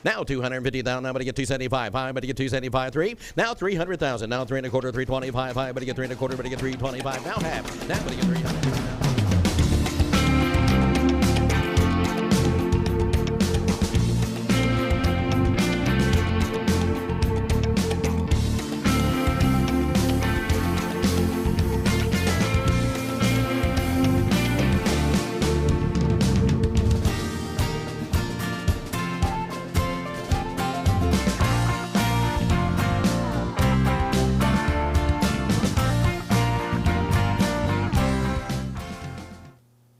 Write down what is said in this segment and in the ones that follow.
Now 250,000. Now, but to get 275. High, but to get 275. 3. Now 300,000. Now 3 1/4, 325. High, but to get 3 1/4, but to get 325. Now half. Now, but to get 300.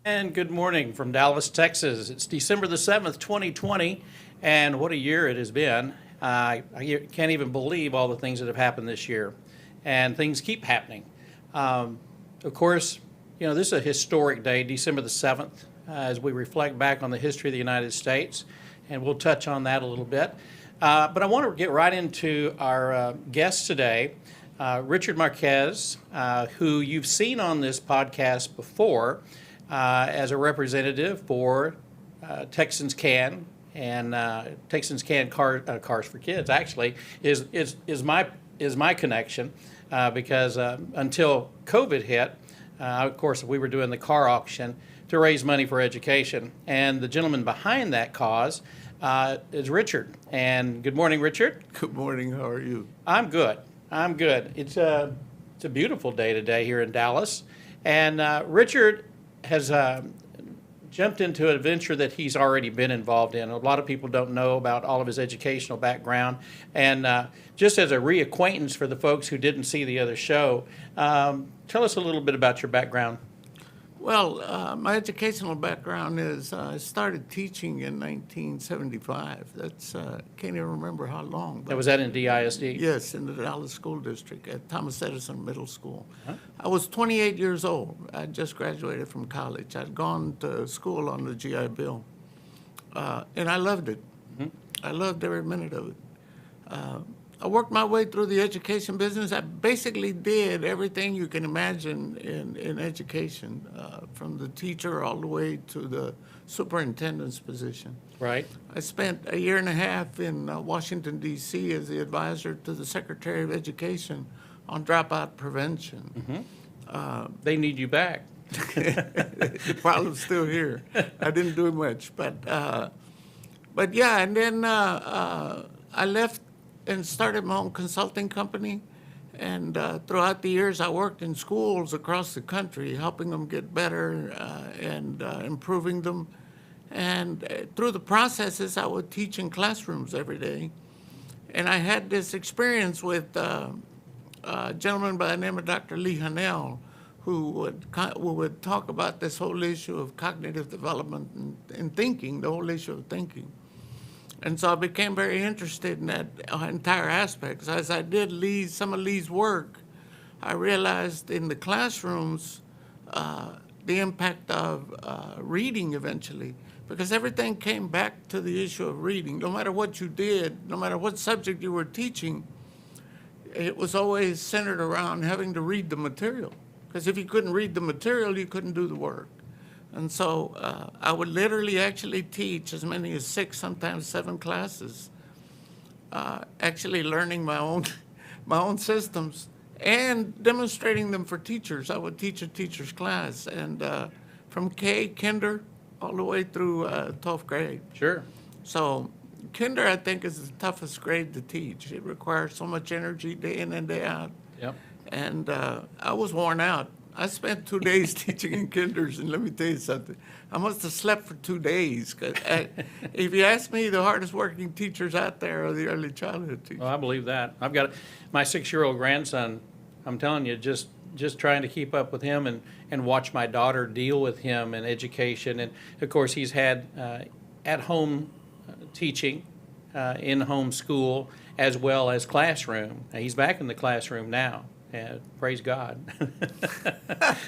And good morning from Dallas, Texas. It's December the 7th, 2020, and what a year it has been. I can't even believe all the things that have happened this year, and things keep happening. Of course, you know, this is a historic day, December the 7th, as we reflect back on the history of the United States, and we'll touch on that a little bit. But I want to get right into our guest today, Richard Marquez, who you've seen on this podcast before, as a representative for Texans Can, and Texans Can Cars for Kids actually is my connection, because until COVID hit, of course we were doing the car auction to raise money for education, and the gentleman behind that cause is Richard. And good morning, Richard. Good morning. How are you? I'm good. It's a beautiful day today here in Dallas, and Richard has jumped into an adventure that he's already been involved in. A lot of people don't know about all of his educational background. And just as a reacquaintance for the folks who didn't see the other show, tell us a little bit about your background. Well, my educational background is I started teaching in 1975. That's can't even remember how long. Was that in DISD? Yes, in the Dallas School District at Thomas Edison Middle School. Huh? I was 28 years old. I just graduated from college. I'd gone to school on the GI Bill, and I loved it. Mm-hmm. I loved every minute of it. I worked my way through the education business. I basically did everything you can imagine in education, from the teacher all the way to the superintendent's position. Right. I spent a year and a half in Washington, D.C. as the advisor to the Secretary of Education on dropout prevention. Mm-hmm. They need you back. The problem's still here. I didn't do much, but yeah, and then I left and started my own consulting company. And throughout the years, I worked in schools across the country, helping them get better and improving them. And through the processes, I would teach in classrooms every day. And I had this experience with a gentleman by the name of Dr. Lee Hanel, who would talk about this whole issue of cognitive development and thinking, the whole issue of thinking. And so I became very interested in that entire aspect. As I did some of Lee's work, I realized in the classrooms the impact of reading eventually, because everything came back to the issue of reading. No matter what you did, no matter what subject you were teaching, it was always centered around having to read the material. Because if you couldn't read the material, you couldn't do the work. And so I would literally actually teach as many as 6, sometimes 7 classes, actually learning my own systems and demonstrating them for teachers. I would teach a teacher's class, and from kinder, all the way through 12th grade. Sure. So kinder, I think, is the toughest grade to teach. It requires so much energy day in and day out. Yep. And I was worn out. I spent 2 days teaching in kinders, and let me tell you something. I must have slept for 2 days. 'Cause if you ask me, the hardest working teachers out there are the early childhood teachers. Well, I believe that. I've got my 6-year-old grandson. I'm telling you, just trying to keep up with him and watch my daughter deal with him in education. And, of course, he's had at-home teaching, in-home school, as well as classroom. Now, he's back in the classroom now. Praise God.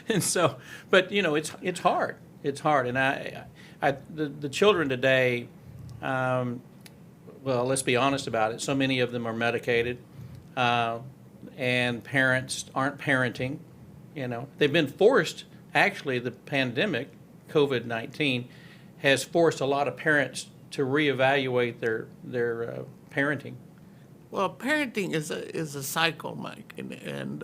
And so, but you know, it's hard. It's hard, and the children today. Well, let's be honest about it. So many of them are medicated, and parents aren't parenting. You know, they've been forced. Actually, the pandemic, COVID-19, has forced a lot of parents to reevaluate their parenting? Well, parenting is a cycle, Mike, and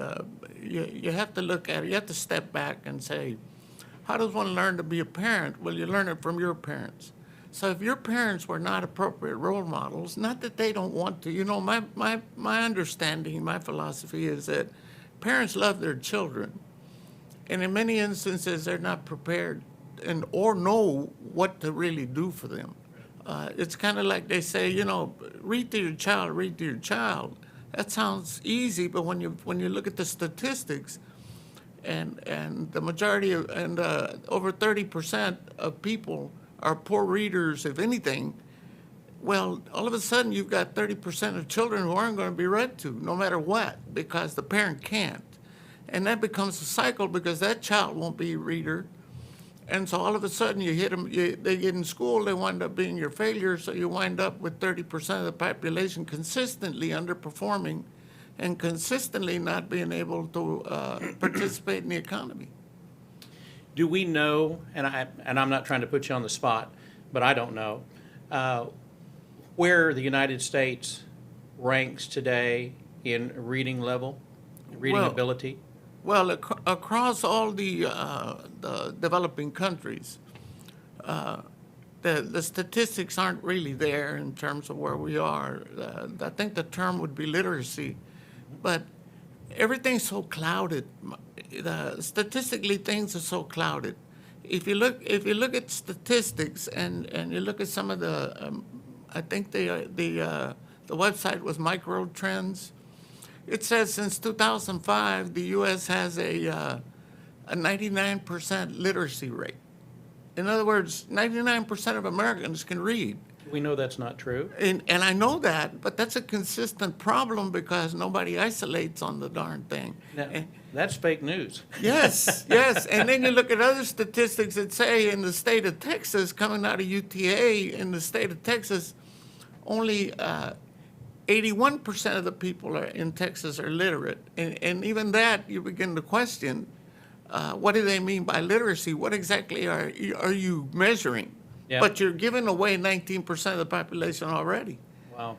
you have to look at it. You have to step back and say, how does one learn to be a parent? Well, you learn it from your parents. So if your parents were not appropriate role models, not that they don't want to, my understanding, my philosophy is that parents love their children, and in many instances they're not prepared or know what to really do for them. It's kind of like they say, read to your child, read to your child. That sounds easy, but when you look at the statistics, and the majority of, over 30% of people are poor readers, if anything, well, all of a sudden you've got 30% of children who aren't going to be read to, no matter what, because the parent can't. And that becomes a cycle because that child won't be a reader. And so all of a sudden you hit them, they get in school, they wind up being your failure, so you wind up with 30% of the population consistently underperforming and consistently not being able to participate in the economy. Do we know, and I'm not trying to put you on the spot, but I don't know, where the United States ranks today in reading level, reading ability? Well, across all the developing countries, the statistics aren't really there in terms of where we are. I think the term would be literacy, but everything's so clouded. Statistically, things are so clouded. If you look at statistics and you look at some of the, I think the website was Micro Trends. It says since 2005, the U.S. has a 99% literacy rate. In other words, 99% of Americans can read. We know that's not true. And I know that, but that's a consistent problem because nobody isolates on the darn thing. Now, that's fake news. Yes, yes. And then you look at other statistics that say in the state of Texas, coming out of UTA, in the state of Texas, only 81% of the people in Texas are literate. And even that, you begin to question, what do they mean by literacy? What exactly are you measuring? Yeah. But you're giving away 19% of the population already. Wow.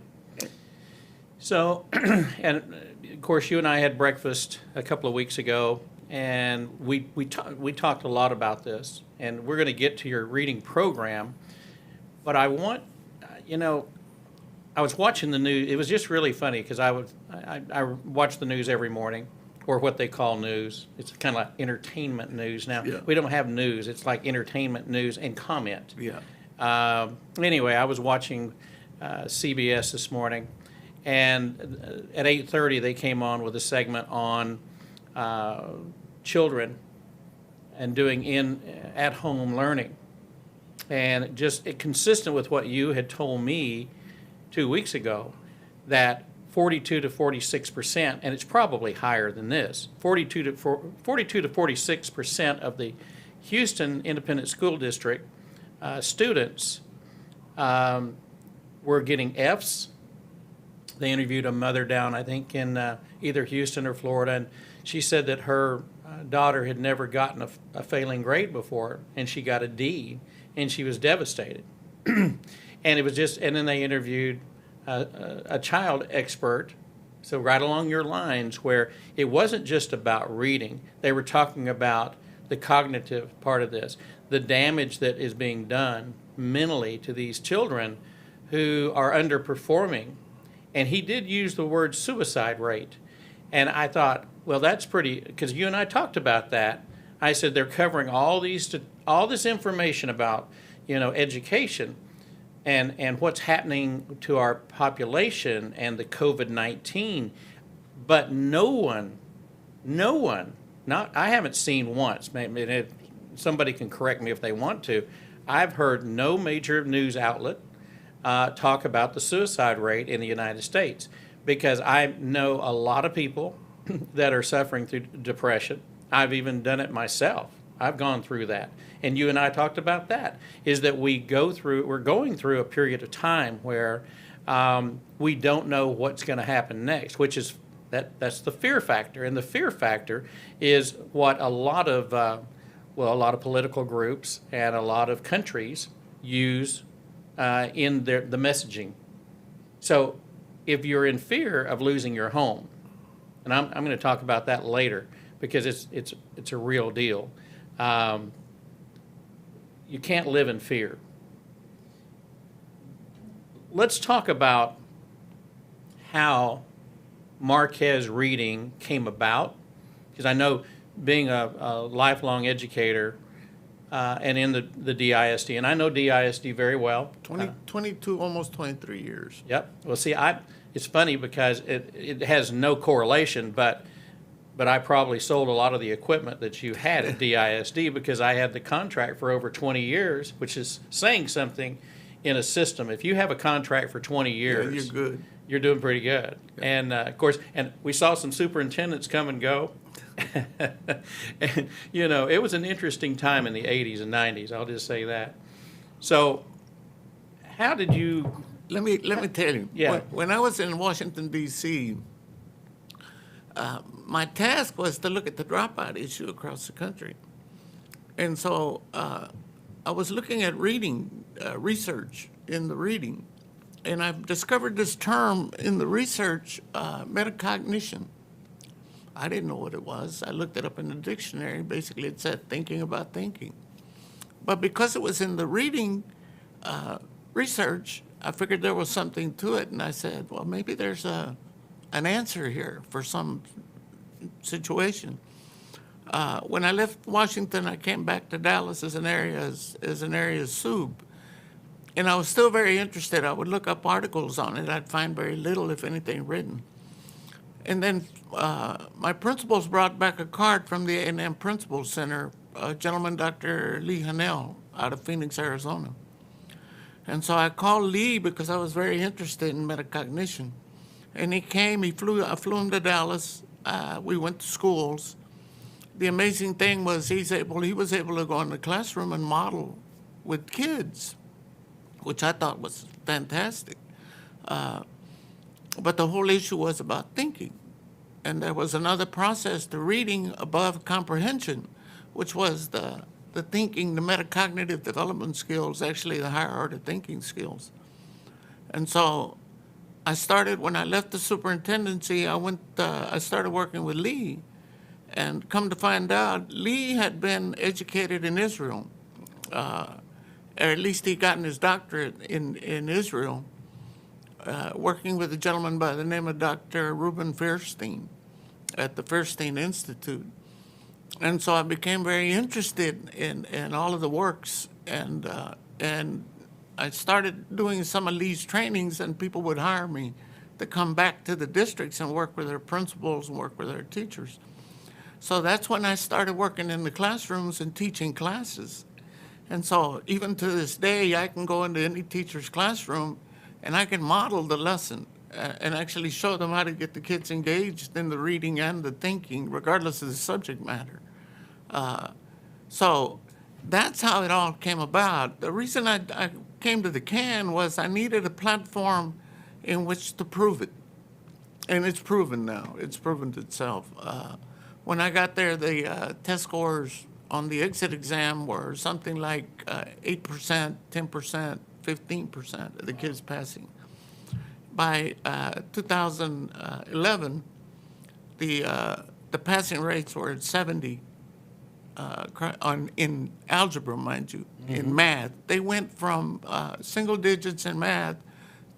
So, and of course, you and I had breakfast a couple of weeks ago, and we talked a lot about this, and we're going to get to your reading program. But I want, I was watching the news. It was just really funny because I watch the news every morning, or what they call news. It's kind of like entertainment news now. Yeah. We don't have news. It's like entertainment news and comment. Yeah. Anyway, I was watching CBS this morning, and at 8:30 they came on with a segment on children and doing at-home learning, and consistent with what you had told me 2 weeks ago, that 42 to 46%, and it's probably higher than this, 42 to 46% of the Houston Independent School District students were getting Fs. They interviewed a mother down, I think, in either Houston or Florida, and she said that her daughter had never gotten a failing grade before, and she got a D, and she was devastated. And it was and then they interviewed a child expert, so right along your lines, where it wasn't just about reading. They were talking about the cognitive part of this, the damage that is being done mentally to these children who are underperforming. And he did use the word suicide rate. And I thought, well, that's pretty, because you and I talked about that. I said they're covering all this information about, education and what's happening to our population and the COVID-19, but no one, I haven't seen once, maybe somebody can correct me if they want to, I've heard no major news outlet talk about the suicide rate in the United States, because I know a lot of people that are suffering through depression. I've even done it myself. I've gone through that. And you and I talked about that, is that we're going through a period of time where we don't know what's going to happen next, which is that's the fear factor. And the fear factor is what a lot of political groups and a lot of countries use in the messaging. So if you're in fear of losing your home, and I'm going to talk about that later because it's a real deal. You can't live in fear. Let's talk about how Marquez Reading came about, because I know being a lifelong educator and in the DISD, and I know DISD very well. 22, almost 23 years. Yep. Well, see, it's funny because it has no correlation, but I probably sold a lot of the equipment that you had at DISD because I had the contract for over 20 years, which is saying something in a system. If you have a contract for 20 years, you're good. You're doing pretty good. Yeah. And of course, and we saw some superintendents come and go. And, you know, it was an interesting time in the 80s and 90s. I'll just say that. So how did you... Let me tell you. Yeah. When I was in Washington, D.C., my task was to look at the dropout issue across the country. And so I was looking at reading, research in the reading, and I've discovered this term in the research, metacognition. I didn't know what it was. I looked it up in the dictionary. Basically, it said thinking about thinking. But because it was in the reading research, I figured there was something to it, and I said, well, maybe there's an answer here for some situation. When I left Washington, I came back to Dallas as an area sub, and I was still very interested. I would look up articles on it. I'd find very little, if anything, written. And then my principals brought back a card from the A&M Principal Center, a gentleman, Dr. Lee Hanel, out of Phoenix, Arizona. And so I called Lee because I was very interested in metacognition. And he came, I flew him to Dallas. We went to schools. The amazing thing was he was able to go in the classroom and model with kids, which I thought was fantastic. But the whole issue was about thinking. And there was another process to reading above comprehension, which was the thinking, the metacognitive development skills, actually the higher order thinking skills. And so I started, when I left the superintendency, I started working with Lee. And come to find out, Lee had been educated in Israel, or at least he gotten his doctorate in Israel, working with a gentleman by the name of Dr. Reuben Fierstein at the Fierstein Institute. And so I became very interested in all of the works, and I started doing some of Lee's trainings, and people would hire me to come back to the districts and work with their principals and work with their teachers. So that's when I started working in the classrooms and teaching classes. And so even to this day, I can go into any teacher's classroom and I can model the lesson and actually show them how to get the kids engaged in the reading and the thinking, regardless of the subject matter. So that's how it all came about. The reason I came to the CAN was I needed a platform in which to prove it. And it's proven now. It's proven itself. When I got there, the test scores on the exit exam were something like 8%, 10%, 15% of the kids passing. By 2011, the passing rates were at 70 in algebra, mind you, in math. They went from single digits in math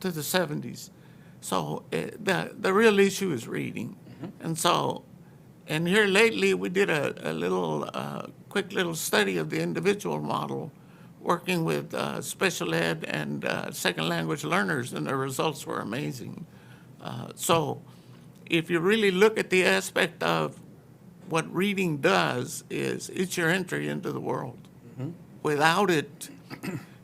to the 70s. So the real issue is reading. And so, and here lately we did a little quick little study of the individual model, working with special ed and second language learners, and the results were amazing. So if you really look at the aspect of what reading does, is it's your entry into the world. Without it,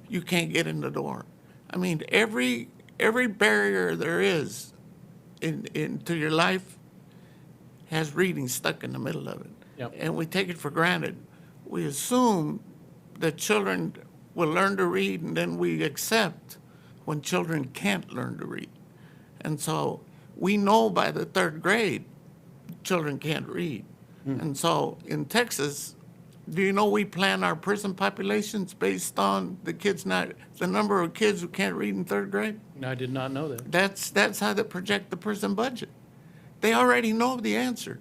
you can't get in the door. I mean, every barrier there is into your life has reading stuck in the middle of it. Yep. And we take it for granted. We assume that children will learn to read, and then we accept when children can't learn to read. And so we know by the third grade, children can't read. And so in Texas, Do you know we plan our prison populations based on the number of kids who can't read in third grade? I did not know that. That's how they project the prison budget. They already know the answer.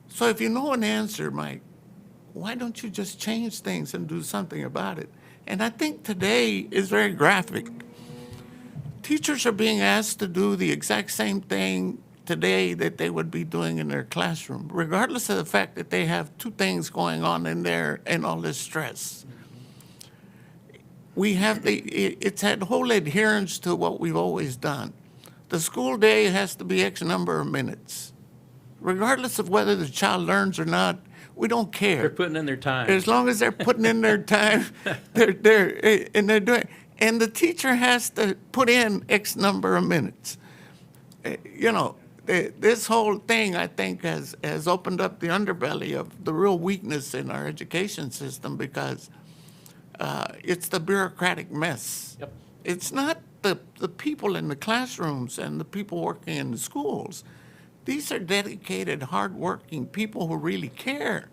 So if you know an answer, Mike, why don't you just change things and do something about it? And I think today is very graphic. Teachers are being asked to do the exact same thing today that they would be doing in their classroom, regardless of the fact that they have two things going on in there and all this stress. It's had whole adherence to what we've always done. The school day has to be X number of minutes. Regardless of whether the child learns or not, we don't care. They're putting in their time. As long as they're putting in their time, they're doing. And the teacher has to put in X number of minutes. This whole thing, I think, has opened up the underbelly of the real weakness in our education system because it's the bureaucratic mess. Yep. It's not the people in the classrooms and the people working in the schools. These are dedicated, hardworking people who really care.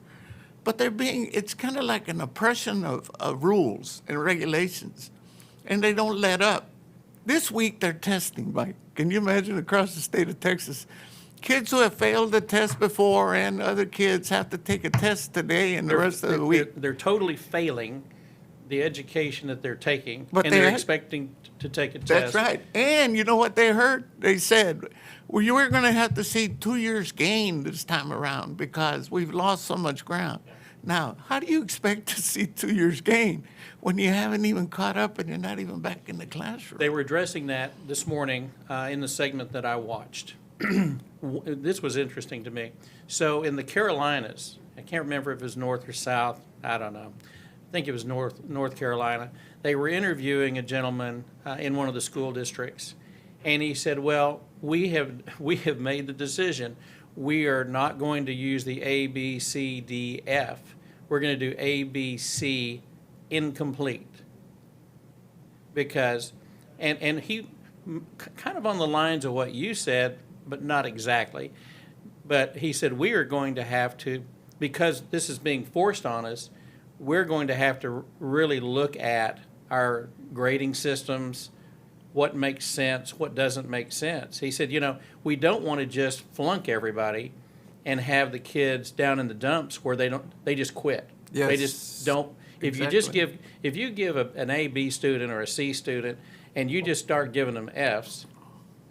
But it's kind of like an oppression of rules and regulations, and they don't let up. This week they're testing, Mike. Can you imagine across the state of Texas? Kids who have failed the test before and other kids have to take a test today and the rest of the week. They're totally failing the education that they're taking, But and they're expecting to take a test. That's right. And you know what they heard? They said, well, you were going to have to see 2 years gain this time around because we've lost so much ground. Now, how do you expect to see 2 years gain when you haven't even caught up and you're not even back in the classroom? They were addressing that this morning in the segment that I watched. This was interesting to me. So in the Carolinas, I can't remember if it was North or South, I don't know. I think it was North Carolina. They were interviewing a gentleman in one of the school districts, and he said, well, we have made the decision. We are not going to use the A, B, C, D, F. We're going to do A, B, C, incomplete. Because, and he, kind of on the lines of what you said, but not exactly, but he said, we are going to have to, because this is being forced on us, we're going to have to really look at our grading systems, what makes sense, what doesn't make sense. He said, we don't want to just flunk everybody and have the kids down in the dumps where they just quit. Yes. They just don't. If you give an A, B student or a C student and you just start giving them Fs,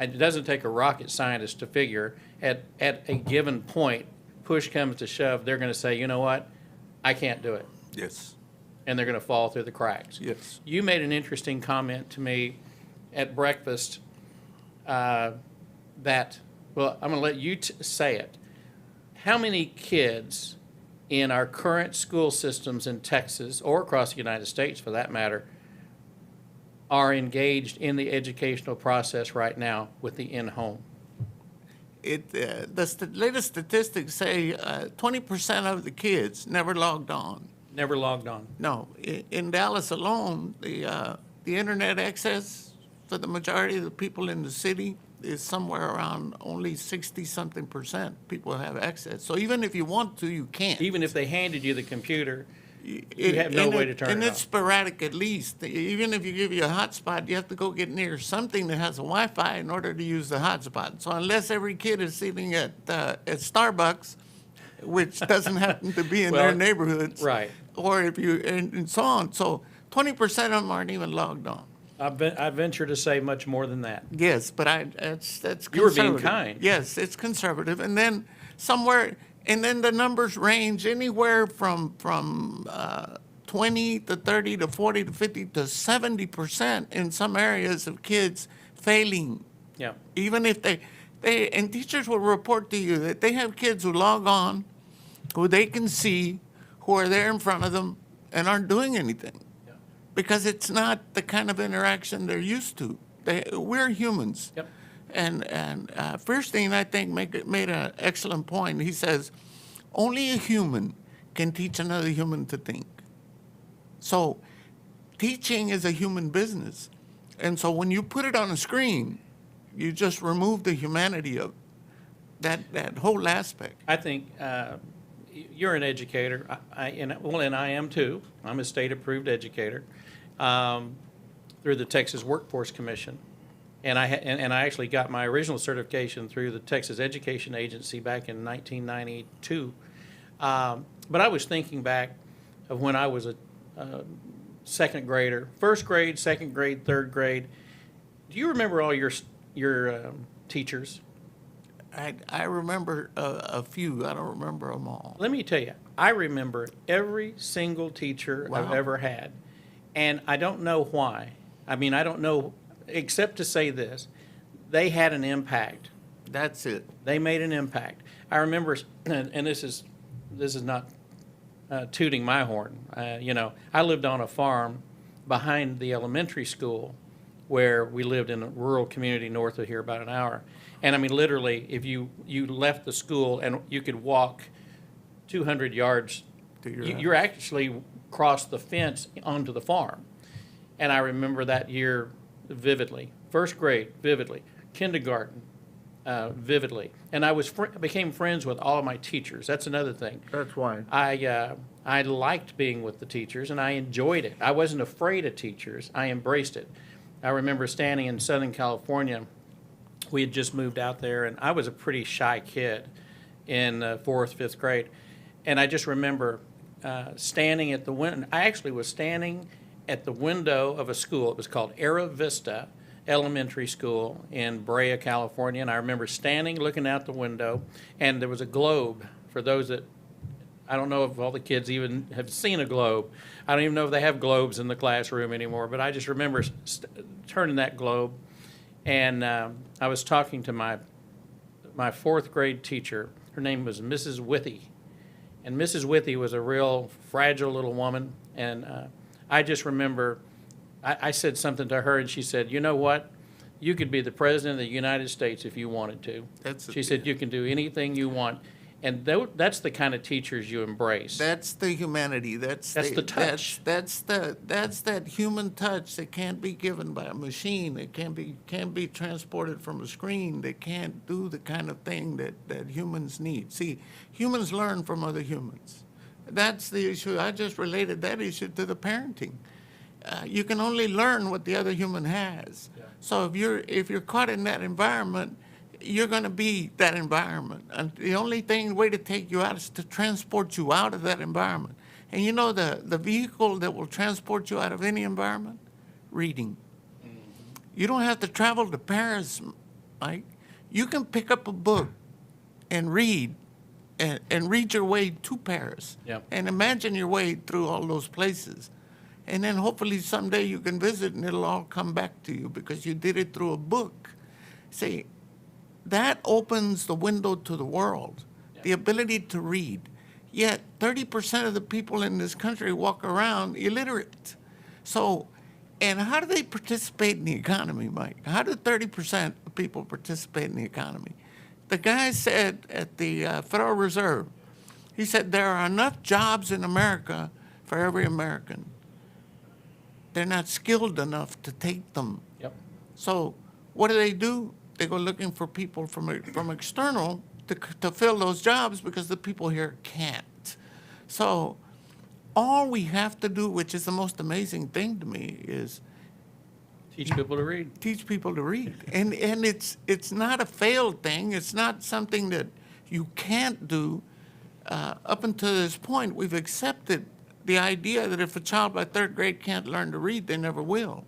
it doesn't take a rocket scientist to figure at a given point, push comes to shove, they're going to say, you know what, I can't do it. Yes. And they're going to fall through the cracks. Yes. You made an interesting comment to me at breakfast I'm going to let you say it. How many kids in our current school systems in Texas, or across the United States for that matter, are engaged in the educational process right now with the in-home? The latest statistics say 20% of the kids never logged on. Never logged on. No, in Dallas alone, the internet access for the majority of the people in the city is somewhere around only 60-something% people have access. So even if you want to, you can't. Even if they handed you the computer, you have no way to turn it on. And it's sporadic at least. Even if you give you a hotspot, you have to go get near something that has a Wi-Fi in order to use the hotspot. So unless every kid is sitting at Starbucks, which doesn't happen to be in their neighborhoods, right? Or if you and so on. So 20% of them aren't even logged on. I venture to say much more than that. Yes, but that's conservative. You were being kind. Yes, it's conservative, and then the numbers range anywhere from 20 to 30 to 40 to 50 to 70% in some areas of kids failing. Yeah. Even if they and teachers will report to you that they have kids who log on, who they can see, who are there in front of them and aren't doing anything. Because it's not the kind of interaction they're used to. We're humans. Yep. And Fierstein, I think, made an excellent point. He says, only a human can teach another human to think. So teaching is a human business. And so when you put it on a screen, you just remove the humanity of that whole aspect. I think you're an educator, and I am too. I'm a state-approved educator through the Texas Workforce Commission. And I actually got my original certification through the Texas Education Agency back in 1992. But I was thinking back of when I was a second grader, first grade, second grade, third grade. Do you remember all your teachers? I remember a few. I don't remember them all. Let me tell you, I remember every single teacher I've Wow. ever had. And I don't know why. I mean, I don't know, except to say this. They had an impact. That's it. They made an impact. I remember, and this is not tooting my horn. I lived on a farm behind the elementary school where we lived in a rural community north of here, about an hour. And I mean, literally, if you left the school and you could walk 200 yards, you're actually crossed the fence onto the farm. And I remember that year vividly. First grade, vividly. Kindergarten, vividly. And I became friends with all of my teachers. That's another thing. That's why. I liked being with the teachers, and I enjoyed it. I wasn't afraid of teachers. I embraced it. I remember standing in Southern California. We had just moved out there, and I was a pretty shy kid in fourth, fifth grade. And I just remember standing at the window. I actually was standing at the window of a school. It was called Era Vista Elementary School in Brea, California. And I remember standing, looking out the window, and there was a globe. For those that, I don't know if all the kids even have seen a globe. I don't even know if they have globes in the classroom anymore, but I just remember turning that globe. And I was talking to my fourth grade teacher. Her name was Mrs. Withy. And Mrs. Withy was a real fragile little woman. And I just remember I said something to her, and she said, "You know what? You could be the president of the United States if you wanted to." She said, "You can do anything you want." And that's the kind of teachers you embrace. That's the humanity. That's the touch. That's that human touch that can't be given by a machine. It can't be transported from a screen. They can't do the kind of thing that humans need. See, humans learn from other humans. That's the issue. I just related that issue to the parenting. You can only learn what the other human has. Yeah. So if you're caught in that environment, you're going to be that environment. And the only way to take you out is to transport you out of that environment. And you know the vehicle that will transport you out of any environment? Reading. Mm-hmm. You don't have to travel to Paris, Mike. You can pick up a book and read and read your way to Paris. Yep. And imagine your way through all those places. And then hopefully someday you can visit and it'll all come back to you because you did it through a book. See, that opens the window to the world, the ability to read. Yet 30% of the people in this country walk around illiterate. So, and how do they participate in the economy, Mike? How do 30% of people participate in the economy? The guy said at the Federal Reserve, he said there are enough jobs in America for every American. They're not skilled enough to take them. Yep. So what do? They go looking for people from external to fill those jobs because the people here can't. So all we have to do, which is the most amazing thing to me, is teach people to read. Teach people to read. And it's not a failed thing. It's not something that you can't do. Up until this point, we've accepted the idea that if a child by third grade can't learn to read, they never will.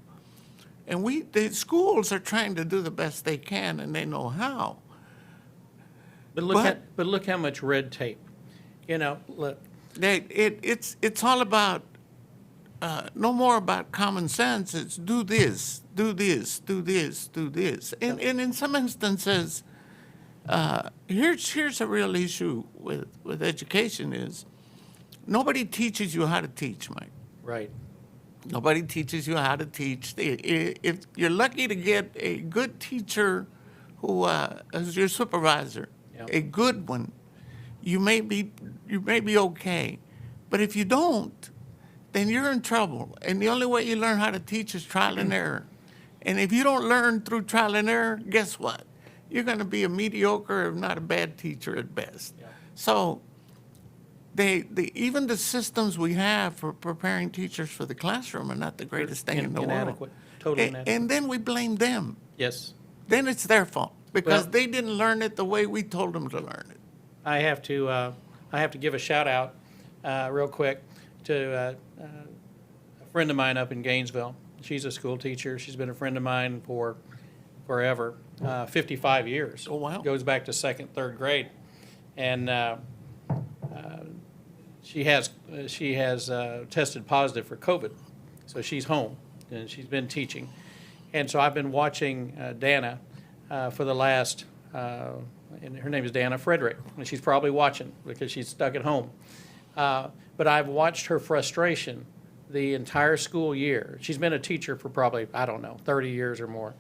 And the schools are trying to do the best they can, and they know how. But look how much red tape. Look. It's all about no more about common sense. It's do this, do this, do this, do this. And in some instances, here's a real issue with education is nobody teaches you how to teach, Mike. Right. Nobody teaches you how to teach. If you're lucky to get a good teacher who is your supervisor, a good one, you may be okay. But if you don't, then you're in trouble. And the only way you learn how to teach is trial and error. And if you don't learn through trial and error, guess what? You're going to be a mediocre, if not a bad teacher at best. Yeah. So even the systems we have for preparing teachers for the classroom are not the greatest thing in the world. Inadequate, totally inadequate. And then we blame them. Yes. Then it's their fault because Well- they didn't learn it the way we told them to learn it. I have to give a shout out real quick to a friend of mine up in Gainesville. She's a school teacher. She's been a friend of mine for forever, 55 years. Oh, wow. Goes back to second, third grade, and she has tested positive for COVID, so she's home and she's been teaching, and so I've been watching Dana for the last. And her name is Dana Frederick, and she's probably watching because she's stuck at home. But I've watched her frustration the entire school year. She's been a teacher for probably, 30 years or more.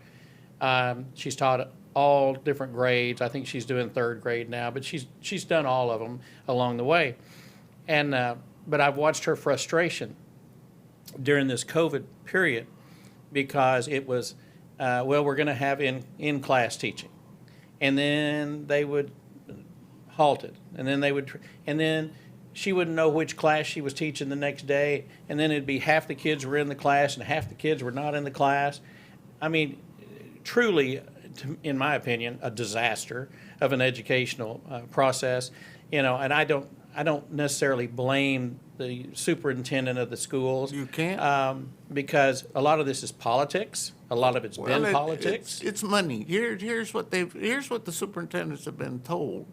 She's taught all different grades. I think she's doing third grade now, but she's done all of them along the way. And but I've watched her frustration during this COVID period because it was, we're going to have in-class teaching. And then they would halt it, and then she wouldn't know which class she was teaching the next day, and then it'd be half the kids were in the class and half the kids were not in the class. I mean, truly, in my opinion, a disaster of an educational process, and I don't necessarily blame the superintendent of the schools. You can't? Because a lot of this is politics. A lot of it's been politics. It's money. Here's what the superintendents have been told.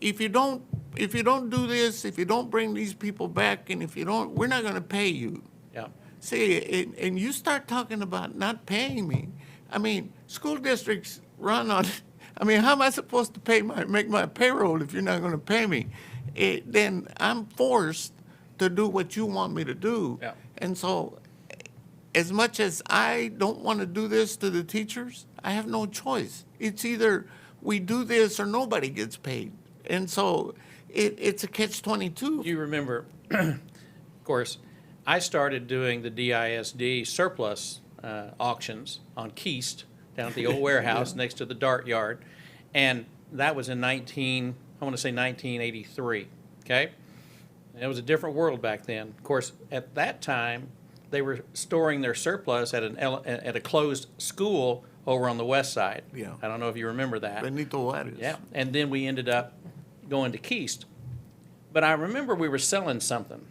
If you don't do this, if you don't bring these people back, and if you don't, we're not going to pay you. Yeah. See, and you start talking about not paying me. I mean, school districts run on. I mean, how am I supposed to make my payroll if you're not going to pay me? Then I'm forced to do what you want me to do. Yeah. And so, as much as I don't want to do this to the teachers, I have no choice. It's either we do this or nobody gets paid. And so it's a catch-22. You remember, of course, I started doing the DISD surplus auctions on Keast down at the old warehouse next to the Dart Yard. And that was in 1983, okay? It was a different world back then. Of course, at that time, they were storing their surplus at a closed school over on the west side. Yeah. I don't know if you remember that. Benito Juarez. Yeah, and then we ended up going to Keast. But I remember we were selling something,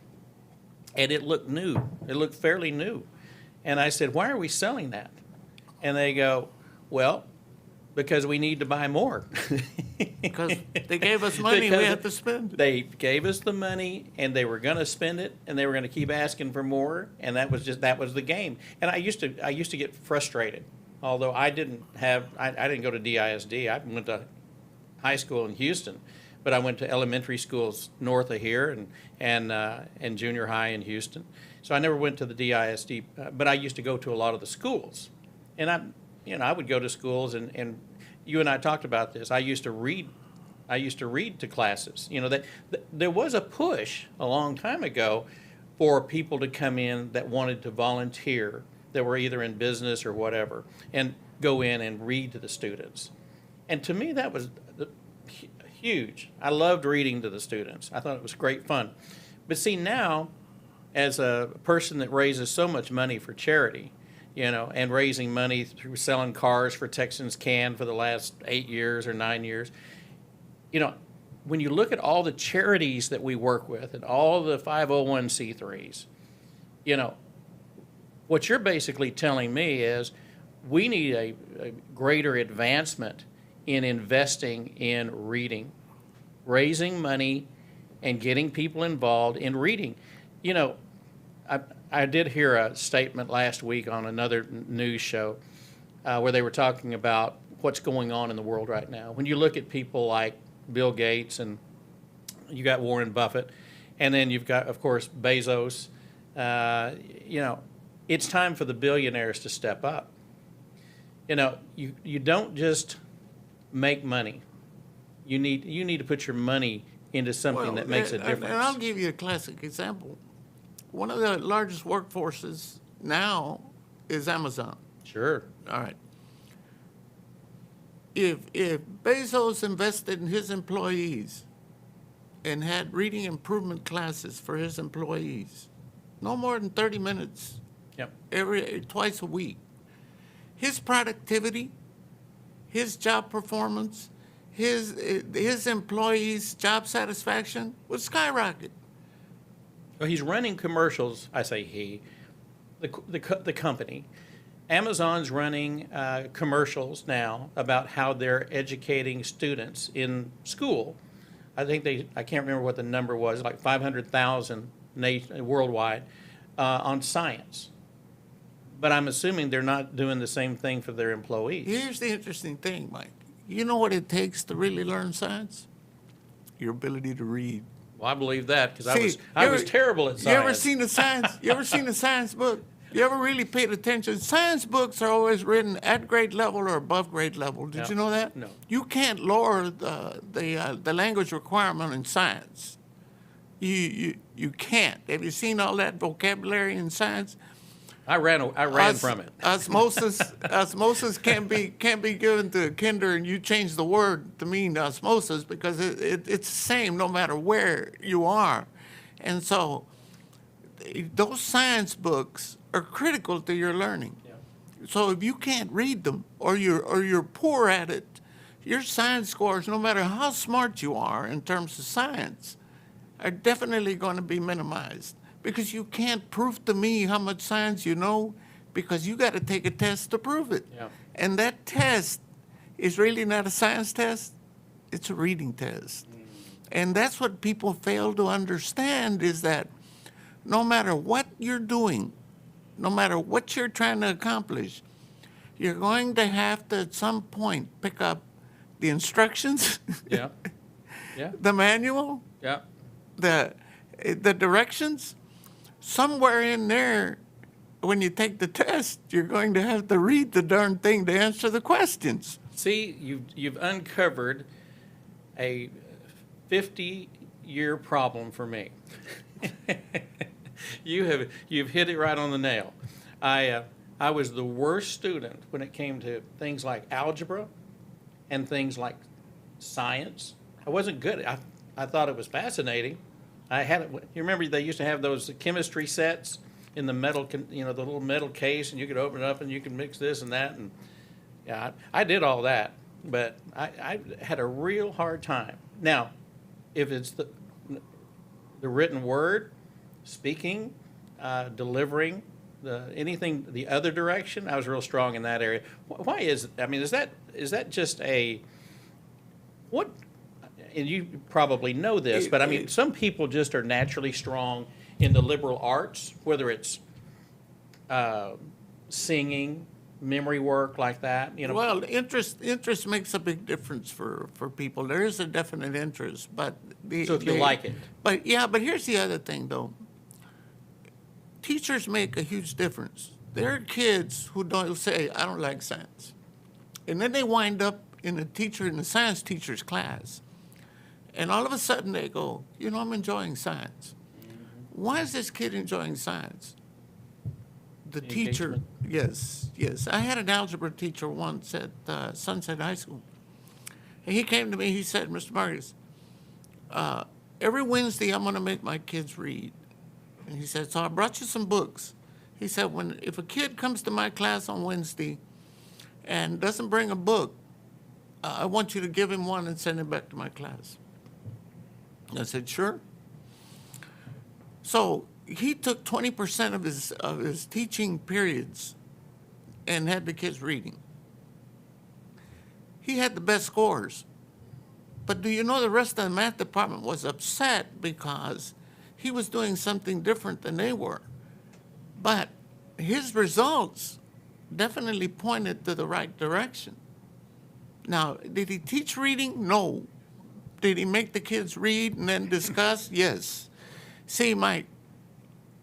and it looked new. It looked fairly new. And I said, why are we selling that? And they go, well, because we need to buy more. Because they gave us money, we had to spend it. They gave us the money, and they were going to spend it, and they were going to keep asking for more, and that was the game. And I used to get frustrated, although I didn't go to DISD. I went to high school in Houston, but I went to elementary schools north of here and junior high in Houston. So I never went to the DISD, but I used to go to a lot of the schools, and I would go to schools, and you and I talked about this. I used to read to classes. There was a push a long time ago for people to come in that wanted to volunteer, that were either in business or whatever, and go in and read to the students. And to me, that was huge. I loved reading to the students. I thought it was great fun. But see, now, as a person that raises so much money for charity, and raising money through selling cars for Texans Can for the last 8 years or 9 years, when you look at all the charities that we work with and all the 501c3s, what you're basically telling me is we need a greater advancement in investing in reading, raising money, and getting people involved in reading. I did hear a statement last week on another news show where they were talking about what's going on in the world right now. When you look at people like Bill Gates, and you got Warren Buffett, and then you've got, of course, Bezos, it's time for the billionaires to step up. You don't just make money. You need to put your money into something that makes a difference. And I'll give you a classic example. One of the largest workforces now is Amazon. Sure. All right. If Bezos invested in his employees and had reading improvement classes for his employees. No more than 30 minutes twice a week. His productivity, his job performance, his employees' job satisfaction would skyrocket. Well, he's running commercials. I say he, the company. Amazon's running commercials now about how they're educating students in school. I can't remember what the number was, like 500,000 worldwide on science. But I'm assuming they're not doing the same thing for their employees. Here's the interesting thing, Mike. You know what it takes to really learn science? Your ability to read. Well, I believe that because I was terrible at science. You ever seen a science book? You ever really paid attention? Science books are always written at grade level or above grade level. Did you know that? No. You can't lower the language requirement in science. You can't. Have you seen all that vocabulary in science? I ran from it. Osmosis can't be given to a kinder, and you change the word to mean osmosis because it's the same no matter where you are, and so those science books are critical to your learning. Yeah. So if you can't read them or you're poor at it, your science scores, no matter how smart you are in terms of science, are definitely going to be minimized. Because you can't prove to me how much science you know because you got to take a test to prove it. Yeah. And that test is really not a science test, it's a reading test. And that's what people fail to understand is that no matter what you're doing, no matter what you're trying to accomplish, you're going to have to at some point pick up the instructions, Yeah. Yeah. the manual, Yeah. the directions. Somewhere in there, when you take the test, you're going to have to read the darn thing to answer the questions. See, you've uncovered a 50-year problem for me. You've hit it right on the nail. I was the worst student when it came to things like algebra and things like science. I wasn't good. I thought it was fascinating. I had it. You remember they used to have those chemistry sets in the metal, the little metal case, and you could open it up and you could mix this and that, and yeah, I did all that, but I had a real hard time. Now, if it's the written word, speaking, delivering, anything the other direction, I was real strong in that area. Why is that just what? And you probably know this, but I mean, some people just are naturally strong in the liberal arts, whether it's singing, memory work like that. Well, interest makes a big difference for people. There is a definite interest, but so if you like it. But here's the other thing, though. Teachers make a huge difference. There are kids who don't say, "I don't like science," and then they wind up in a science teacher's class. And all of a sudden they go, I'm enjoying science. Why is this kid enjoying science? The teacher, yes. I had an algebra teacher once at Sunset High School. And he came to me, he said, "Mr. Marquez, every Wednesday I'm going to make my kids read." And he said, "So I brought you some books." He said, if a kid comes to my class on Wednesday and doesn't bring a book, I want you to give him one and send him back to my class. I said, "Sure." So he took 20% of his teaching periods and had the kids reading. He had the best scores. But do you know the rest of the math department was upset because he was doing something different than they were. But his results definitely pointed to the right direction. Now, did he teach reading? No. Did he make the kids read and then discuss? Yes. See, Mike,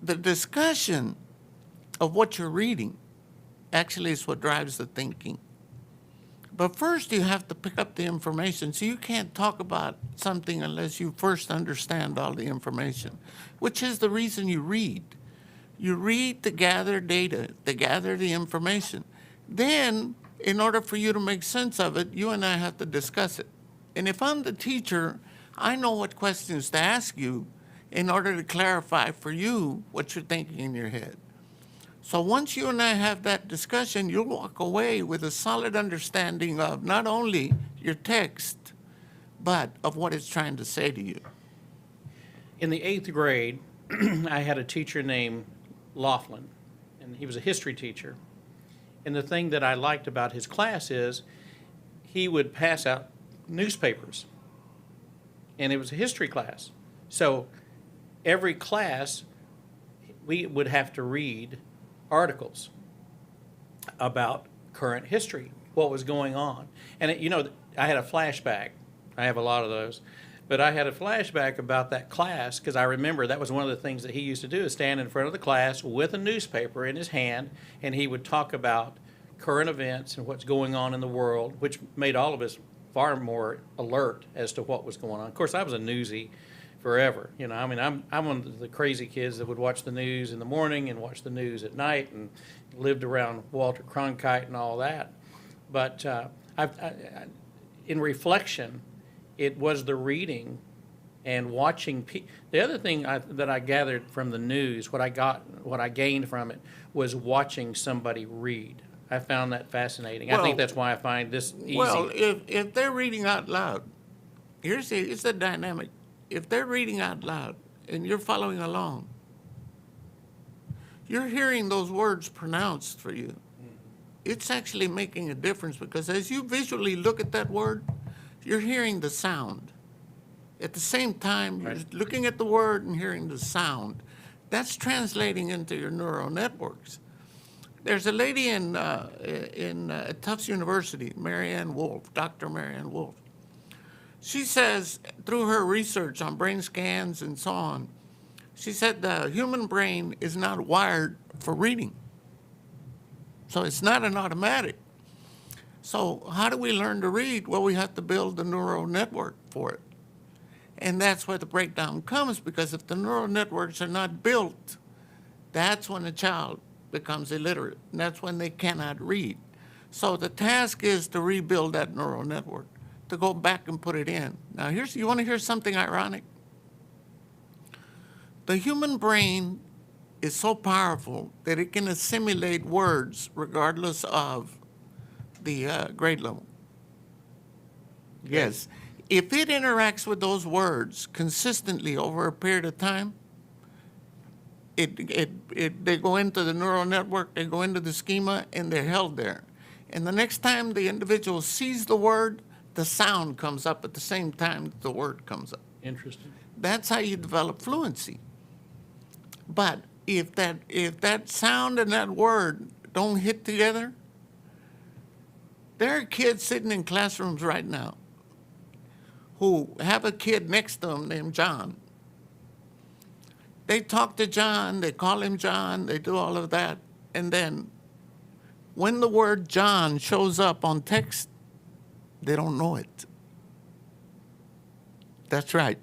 the discussion of what you're reading actually is what drives the thinking. But first you have to pick up the information. So you can't talk about something unless you first understand all the information, which is the reason you read. You read to gather data, to gather the information. Then, in order for you to make sense of it, you and I have to discuss it. And if I'm the teacher, I know what questions to ask you in order to clarify for you what you're thinking in your head. So once you and I have that discussion, you'll walk away with a solid understanding of not only your text, but of what it's trying to say to you. In the 8th grade, I had a teacher named Laughlin, and he was a history teacher. And the thing that I liked about his class is he would pass out newspapers, and it was a history class. So every class, we would have to read articles about current history, what was going on. And, I had a flashback. I have a lot of those. But I had a flashback about that class because I remember that was one of the things that he used to do, is stand in front of the class with a newspaper in his hand, and he would talk about current events and what's going on in the world, which made all of us far more alert as to what was going on. Of course, I was a newsie forever. I'm one of the crazy kids that would watch the news in the morning and watch the news at night, and lived around Walter Cronkite and all that. But in reflection, it was the reading and watching. The other thing that I gathered from the news, what I gained from it, was watching somebody read. I found that fascinating. I think that's why I find this easy. Well, if they're reading out loud, it's the dynamic. If they're reading out loud and you're following along, you're hearing those words pronounced for you. It's actually making a difference, because as you visually look at that word, you're hearing the sound. At the same time, you're looking at the word and hearing the sound. That's translating into your neural networks. There's a lady in Tufts University, Dr. Marianne Wolf. She says, through her research on brain scans and so on, she said the human brain is not wired for reading. So it's not an automatic. So how do we learn to read? Well, we have to build the neural network for it. And that's where the breakdown comes, because if the neural networks are not built, that's when a child becomes illiterate, and that's when they cannot read. So the task is to rebuild that neural network, to go back and put it in. Now, you want to hear something ironic? The human brain is so powerful that it can assimilate words regardless of the grade level. Yes. If it interacts with those words consistently over a period of time, they go into the neural network, they go into the schema, and they're held there. And the next time the individual sees the word, the sound comes up at the same time that the word comes up. Interesting. That's how you develop fluency. But if that sound and that word don't hit together, there are kids sitting in classrooms right now who have a kid next to them named John. They talk to John, they call him John, they do all of that, and then when the word John shows up on text, they don't know it. That's right.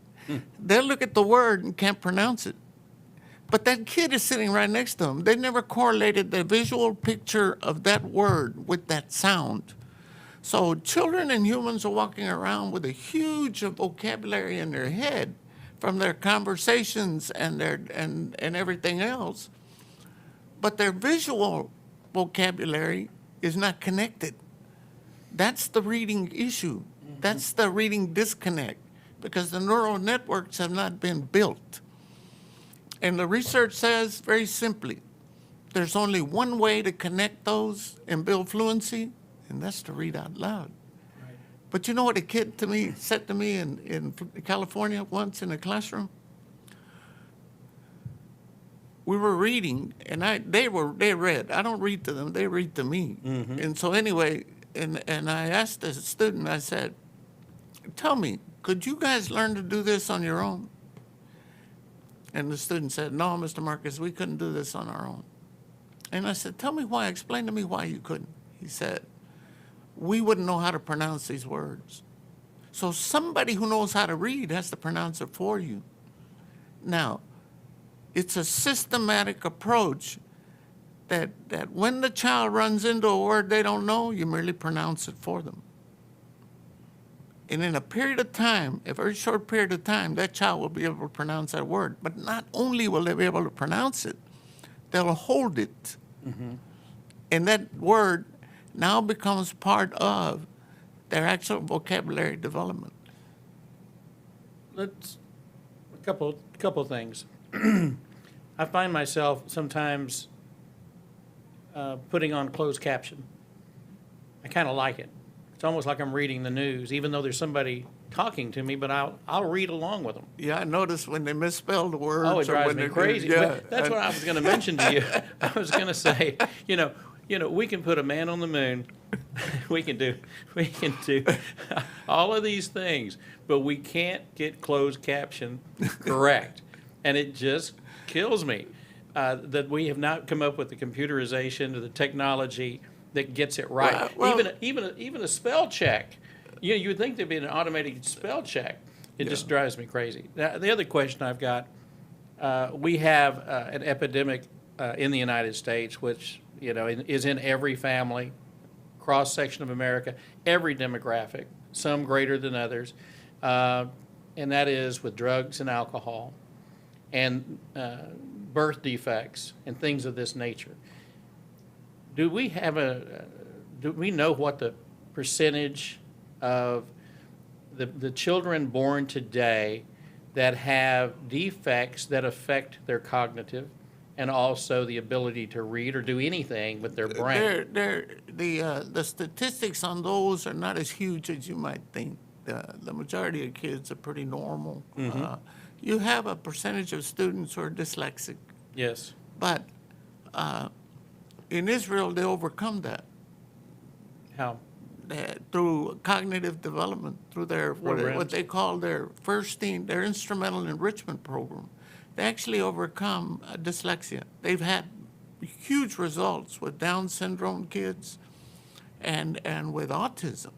They'll look at the word and can't pronounce it. But that kid is sitting right next to them. They never correlated the visual picture of that word with that sound. So children and humans are walking around with a huge vocabulary in their head from their conversations and everything else. But their visual vocabulary is not connected. That's the reading issue. That's the reading disconnect, because the neural networks have not been built. And the research says very simply, there's only one way to connect those and build fluency, and that's to read out loud. Right. But you know what a kid said to me in California once in a classroom? We were reading, and they read. I don't read to them, they read to me. Mm-hmm. And so anyway, and I asked the student, I said, tell me, could you guys learn to do this on your own? And the student said, no, Mr. Marquez, we couldn't do this on our own. And I said, tell me why, explain to me why you couldn't. He said, we wouldn't know how to pronounce these words. So somebody who knows how to read has to pronounce it for you. Now, it's a systematic approach that when the child runs into a word they don't know, you merely pronounce it for them. And in a period of time, a very short period of time, that child will be able to pronounce that word. But not only will they be able to pronounce it, they'll hold it. And that word now becomes part of their actual vocabulary development. Let's a couple of things. I find myself sometimes putting on closed caption. I kind of like it. It's almost like I'm reading the news, even though there's somebody talking to me, but I'll read along with them. Yeah, I noticed when they misspell the words. Oh, it or drives when me they- crazy. Yeah, But that's what I was going to mention to you. I was going to say, we can put a man on the moon. we can do all of these things, but we can't get closed caption correct, and it just kills me that we have not come up with the computerization or the technology that gets it right. Well, even a spell check. You would think there'd be an automated spell check. It just drives me crazy. Now, the other question I've got, we have an epidemic in the United States, which is in every family, cross section of America, every demographic, some greater than others, and that is with drugs and alcohol, and birth defects and things of this nature. Do we know what the percentage of the children born today that have defects that affect their cognitive and also the ability to read or do anything with their brain? The statistics on those are not as huge as you might think. The majority of kids are pretty normal. You have a percentage of students who are dyslexic, Yes. but in Israel, they overcome that How? through cognitive development, through their what Programs. they call their their instrumental enrichment program. They actually overcome dyslexia. They've had huge results with Down syndrome kids and with autism.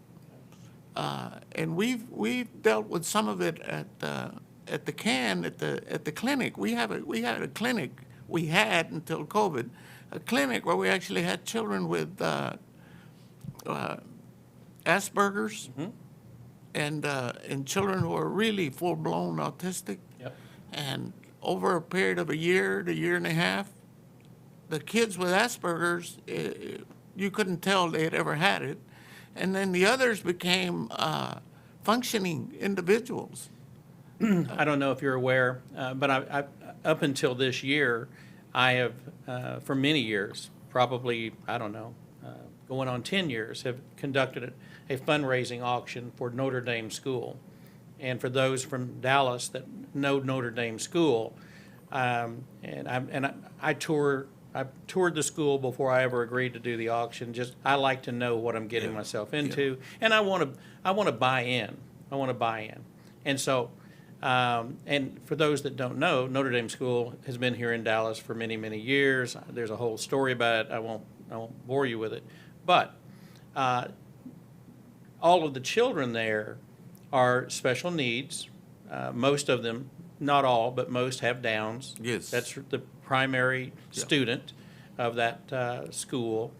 And we've dealt with some of it at the clinic. We had a clinic. We had until COVID, a clinic where we actually had children with Asperger's and children who are really full-blown autistic. Yep. And over a period of a year to year and a half, the kids with Asperger's, you couldn't tell they had ever had it. And then the others became functioning individuals. I don't know if you're aware, but I up until this year, I have, for many years, probably, I don't know, going on 10 years, have conducted a fundraising auction for Notre Dame School. And for those from Dallas that know Notre Dame School, I toured the school before I ever agreed to do the auction. Just I like to know what I'm getting myself into, and I want to buy in. And so, and for those that don't know, Notre Dame School has been here in Dallas for many, many years. There's a whole story about it. I won't bore you with it, but all of the children there are special needs. Most of them, not all, but most have Downs. Yes. That's the primary student of that school.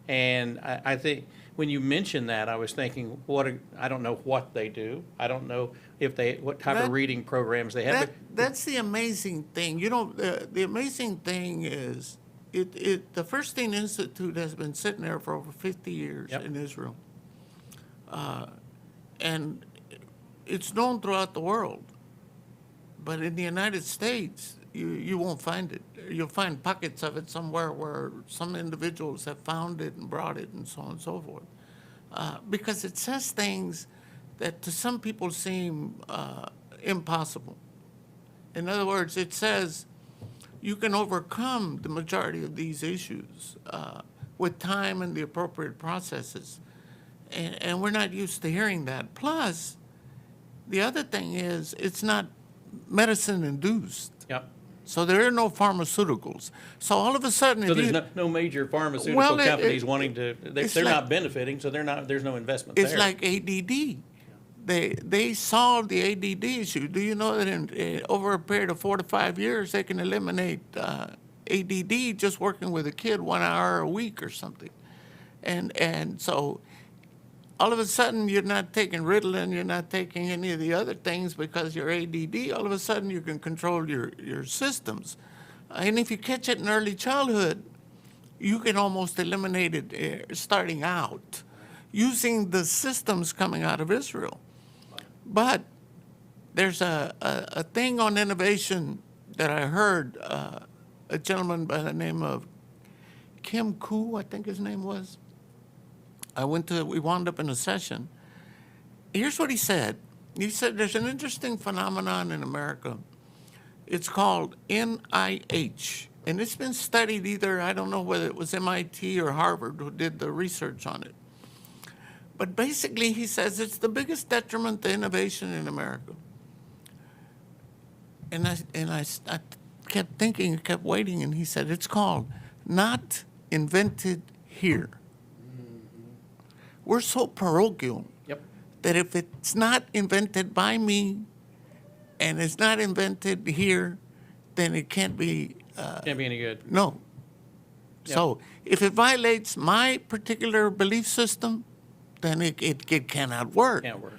And I think when you mentioned that, I was thinking, I don't know what they do. I don't know what type of reading programs they have. That's the amazing thing. The amazing thing is the First Thing Institute has been sitting there for over 50 years in Israel. And it's known throughout the world. But in the United States, you won't find it. You'll find pockets of it somewhere where some individuals have found it and brought it and so on and so forth. Because it says things that to some people seem impossible. In other words, it says you can overcome the majority of these issues with time and the appropriate processes. And we're not used to hearing that. Plus, the other thing is it's not medicine induced. Yep. So there are no pharmaceuticals. So all of a sudden, So there's no major pharmaceutical companies wanting to. They're not benefiting, so there's no investment there. It's like ADD. They solved the ADD issue. Do you know that in over a period of 4 to 5 years, they can eliminate ADD just working with a kid 1 hour a week or something, and so all of a sudden you're not taking Ritalin, you're not taking any of the other things because you're ADD. All of a sudden you can control your systems. And if you catch it in early childhood, you can almost eliminate it starting out using the systems coming out of Israel. But there's a thing on innovation that I heard a gentleman by the name of Kim Koo, I think his name was. We wound up in a session. Here's what he said. He said there's an interesting phenomenon in America. It's called NIH. And it's been studied either, I don't know whether it was MIT or Harvard who did the research on it. But basically, he says it's the biggest detriment to innovation in America. And I kept thinking, kept waiting, and he said it's called not invented here. We're so parochial that if it's not invented by me and it's not invented here, then it can't be. Can't be any good. No. Yep. So if it violates my particular belief system, then it cannot work. Can't work.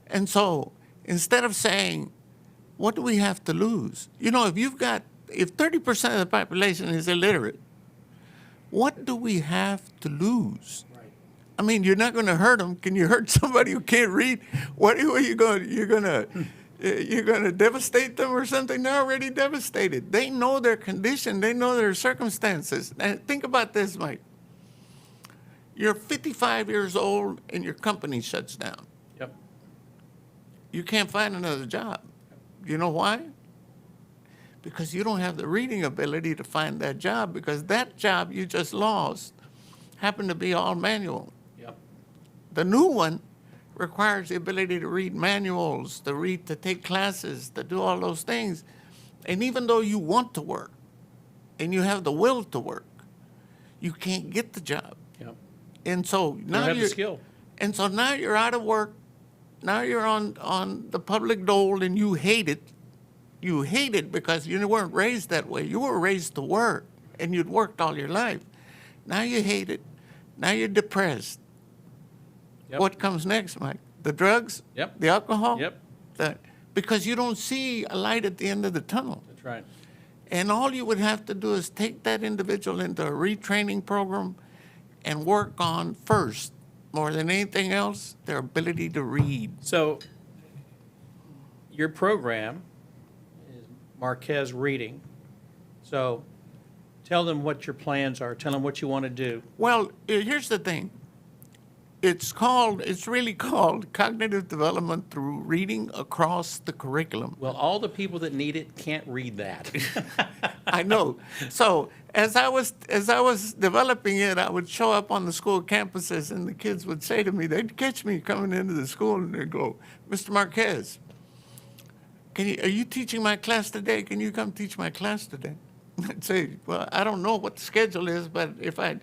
And so instead of saying, what do we have to lose? You know, if 30% of the population is illiterate, what do we have to lose? Right. I mean, you're not going to hurt them. Can you hurt somebody who can't read? What are you going? You're going to devastate them or something? They're already devastated. They know their condition. They know their circumstances. And think about this, Mike. You're 55 years old and your company shuts down. Yep. You can't find another job. You know why? Because you don't have the reading ability to find that job, because that job you just lost happened to be all manual. Yep. The new one requires the ability to read manuals, to take classes, to do all those things. And even though you want to work and you have the will to work, you can't get the job. Yep. And so now have the skill. And so now you're out of work. Now you're on the public dole and you hate it. You hate it because you weren't raised that way. You were raised to work and you'd worked all your life. Now you hate it. Now you're depressed. Yep. What comes next, Mike? The drugs? Yep. The alcohol? Yep. Because you don't see a light at the end of the tunnel. That's right. And all you would have to do is take that individual into a retraining program and work on first, more than anything else, their ability to read. So your program is Marquez Reading. So tell them what your plans are. Tell them what you want to do. Well, here's the thing. It's really called Cognitive Development Through Reading Across the Curriculum. Well, all the people that need it can't read that. I know. So as I was developing it, I would show up on the school campuses, and the kids would say to me, they'd catch me coming into the school, and they'd go, "Mr. Marquez, are you teaching my class today? Can you come teach my class today?" I'd say, "Well, I don't know what the schedule is, but if I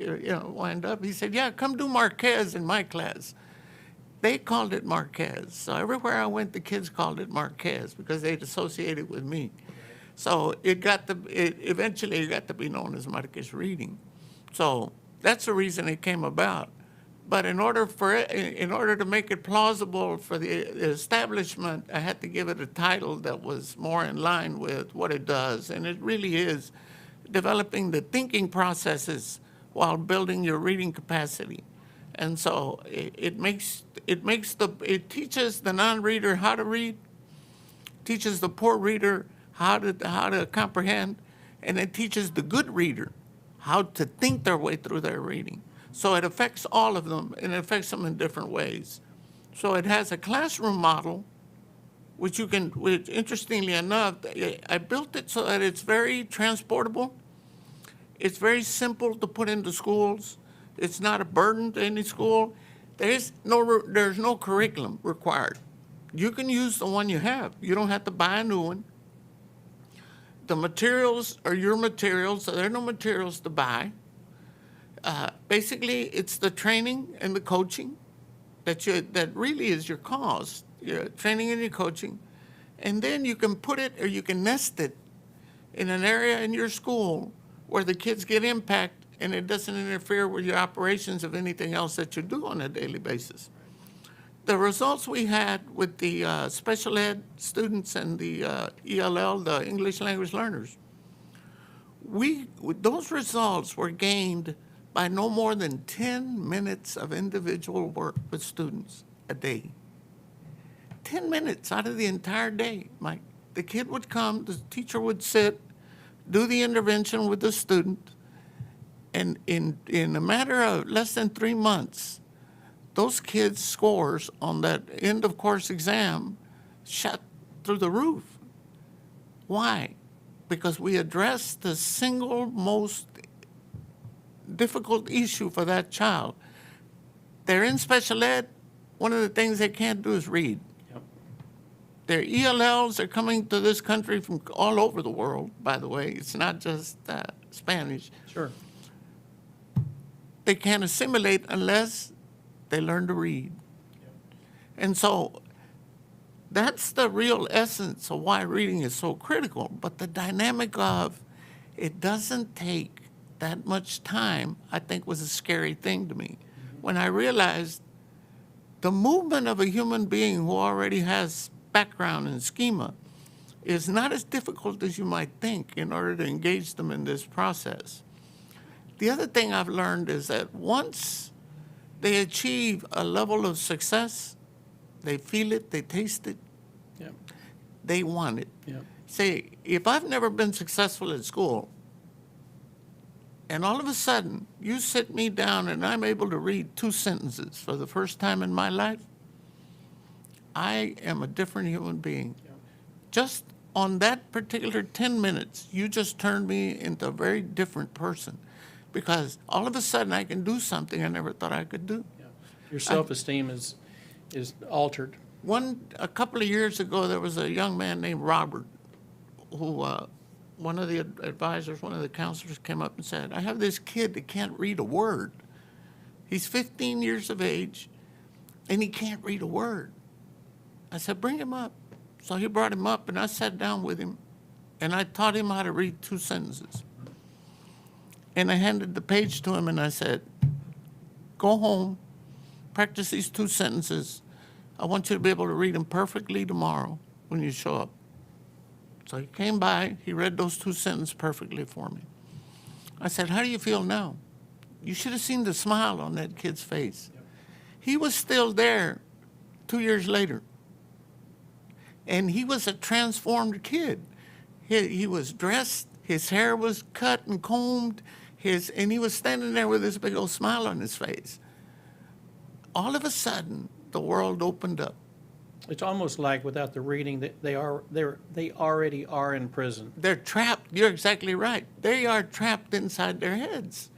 wind up," he said, "Yeah, come do Marquez in my class." They called it Marquez. So everywhere I went, the kids called it Marquez because they'd associate it with me. So eventually it got to be known as Marquez Reading. So that's the reason it came about. But in order to make it plausible for the establishment, I had to give it a title that was more in line with what it does. And it really is developing the thinking processes while building your reading capacity. And so it teaches the non-reader how to read, teaches the poor reader how to comprehend, and it teaches the good reader how to think their way through their reading. So it affects all of them, and it affects them in different ways. So it has a classroom model, which interestingly enough, I built it so that it's very transportable. It's very simple to put into schools. It's not a burden to any school. There's no curriculum required. You can use the one you have. You don't have to buy a new one. The materials are your materials, so there are no materials to buy. Basically, it's the training and the coaching that really is your cause, your training and your coaching. And then you can put it or you can nest it in an area in your school where the kids get impact and it doesn't interfere with your operations of anything else that you do on a daily basis. the results we had with the special ed students and the ELL, the English language learners, those results were gained by no more than 10 minutes of individual work with students a day. 10 minutes out of the entire day, Mike. The kid would come, the teacher would sit, do the intervention with the student, and in a matter of less than 3 months, those kids' scores on that end of course exam shot through the roof. Why? Because we addressed the single most difficult issue for that child. They're in special ed. One of the things they can't do is read. Yep. Their ELLs are coming to this country from all over the world, by the way. It's not just Spanish. Sure. They can't assimilate unless they learn to read. Yep. And so that's the real essence of why reading is so critical. But the dynamic of it doesn't take that much time, I think, was a scary thing to me. When I realized the movement of a human being who already has background and schema is not as difficult as you might think in order to engage them in this process. The other thing I've learned is that once they achieve a level of success, they feel it, they taste it, Yep. they want it. Yep. Say, if I've never been successful at school, and all of a sudden you sit me down and I'm able to read 2 sentences for the first time in my life, I am a different human being. Yep. Just on that particular 10 minutes, you just turned me into a very different person, because all of a sudden I can do something I never thought I could do. Yep. Your self-esteem is altered. A couple of years ago, there was a young man named Robert who, one of the advisors, one of the counselors came up and said, I have this kid that can't read a word. He's 15 years of age, and he can't read a word. I said, bring him up. So he brought him up, and I sat down with him, and I taught him how to read 2 sentences. And I handed the page to him, and I said, go home, practice these 2 sentences. I want you to be able to read them perfectly tomorrow when you show up. So he came by, he read those 2 sentences perfectly for me. I said, how do you feel now? You should have seen the smile on that kid's face. Yep. He was still there 2 years later. And he was a transformed kid. He was dressed, his hair was cut and combed, and he was standing there with this big old smile on his face. All of a sudden, the world opened up. It's almost like without the reading, that they already are in prison. They're trapped. You're exactly right. They are trapped inside their heads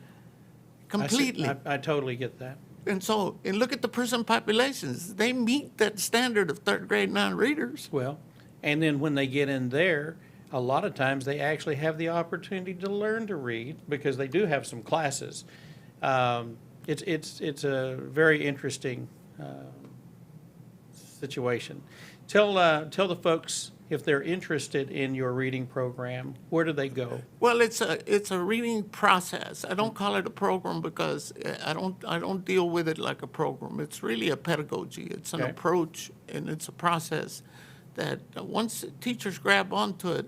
completely. I totally get that. And so, and look at the prison populations. They meet that standard of 3rd grade non-readers. Well, and then when they get in there, a lot of times they actually have the opportunity to learn to read because they do have some classes. It's a very interesting situation. Tell the folks, if they're interested in your reading program, where do they go? Well, it's a reading process. I don't call it a program because I don't deal with it like a program. It's really a pedagogy. It's an approach, and it's a process that once teachers grab onto it,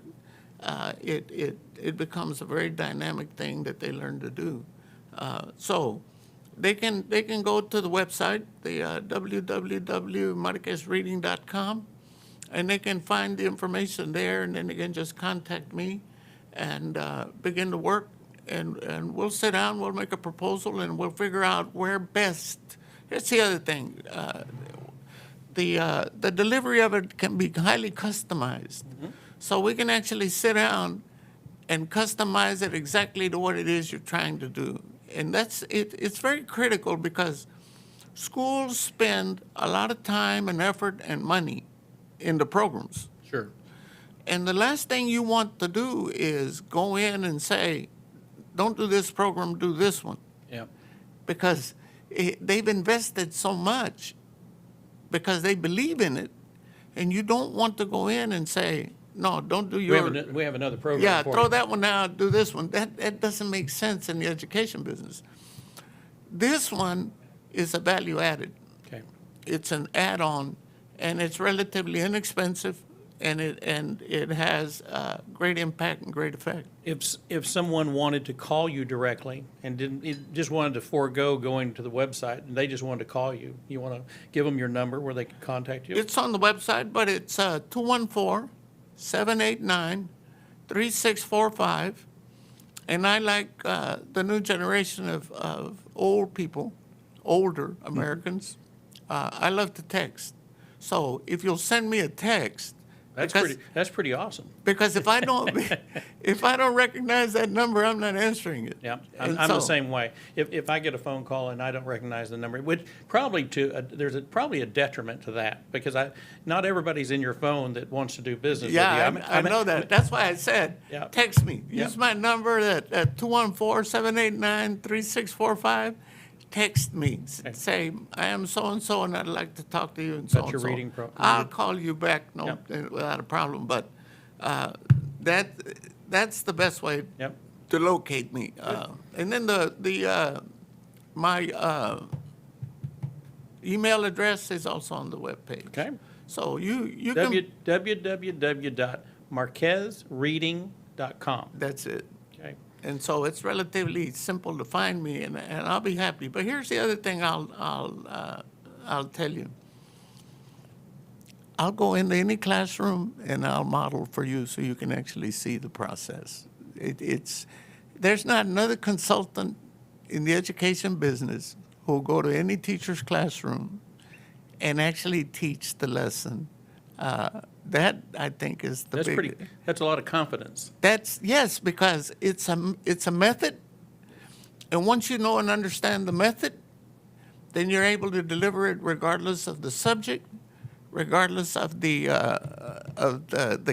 it becomes a very dynamic thing that they learn to do. So they can go to the website, the www.marquezreading.com, and they can find the information there, and then they can just contact me and begin to work. And we'll sit down, we'll make a proposal, and we'll figure out where best. Here's the other thing. The delivery of it can be highly customized. Mm-hmm. So we can actually sit down and customize it exactly to what it is you're trying to do. And that's it. It's very critical because schools spend a lot of time and effort and money in the programs. Sure. And the last thing you want to do is go in and say, don't do this program, do this one. Yeah. Because they've invested so much because they believe in it, and you don't want to go in and say, no, don't do your... We have another program Yeah, for throw you. that one out, do this one. That doesn't make sense in the education business. This one is a value added. Okay. it's an add-on, and it's relatively inexpensive, and it has great impact and great effect. If someone wanted to call you directly and just wanted to forego going to the website, and they just wanted to call you, you want to give them your number where they can contact you? It's on the website, but it's 214-789-3645. And I like the new generation of old people, older Americans. I love to text. So if you'll send me a text, That's pretty awesome. because if I don't recognize that number, I'm not answering it. Yeah, I'm the same way. If I get a phone call and I don't recognize the number, which probably there's probably a detriment to that, because not everybody's in your phone that wants to do business Yeah, with you. I know that. That's why I said, Yeah. text me. Yeah. Use my number at 214-789-3645. Text me. Say, I am so-and-so, and I'd like to talk to you, and so-and-so. your reading I'll call you back, Yep. without a problem. But that's the best way Yep. to locate me. And then my email address is also on the webpage. Okay. So you can. www.marquezreading.com. That's it. Okay. And so it's relatively simple to find me, and I'll be happy. But here's the other thing I'll tell you. I'll go into any classroom and I'll model for you so you can actually see the process. There's not another consultant in the education business who will go to any teacher's classroom and actually teach the lesson. That, I think, is the That's a lot of confidence. Yes, because it's a method, and once you know and understand the method, then you're able to deliver it regardless of the subject, regardless of the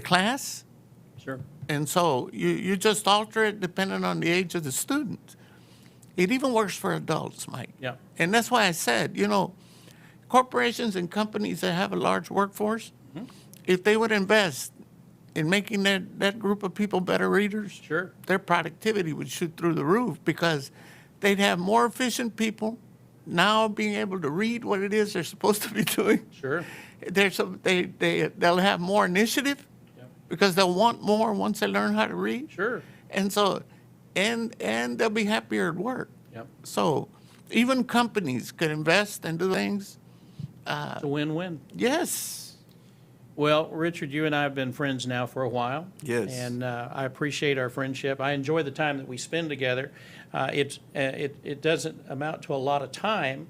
class, Sure. and so you just alter it depending on the age of the student. It even works for adults, Mike. Yeah. And that's why I said, corporations and companies that have a large workforce, if they would invest in making that group of people better readers, Sure. their productivity would shoot through the roof, because they'd have more efficient people now being able to read what it is they're supposed to be doing. Sure. They'll have more initiative, Yep. because they'll want more once they learn how to read. Sure. And so, and they'll be happier at work. Yep. So even companies could invest and do things. It's a win-win. Yes. Well, Richard, you and I have been friends now for a while. Yes. And I appreciate our friendship. I enjoy the time that we spend together. It doesn't amount to a lot of time,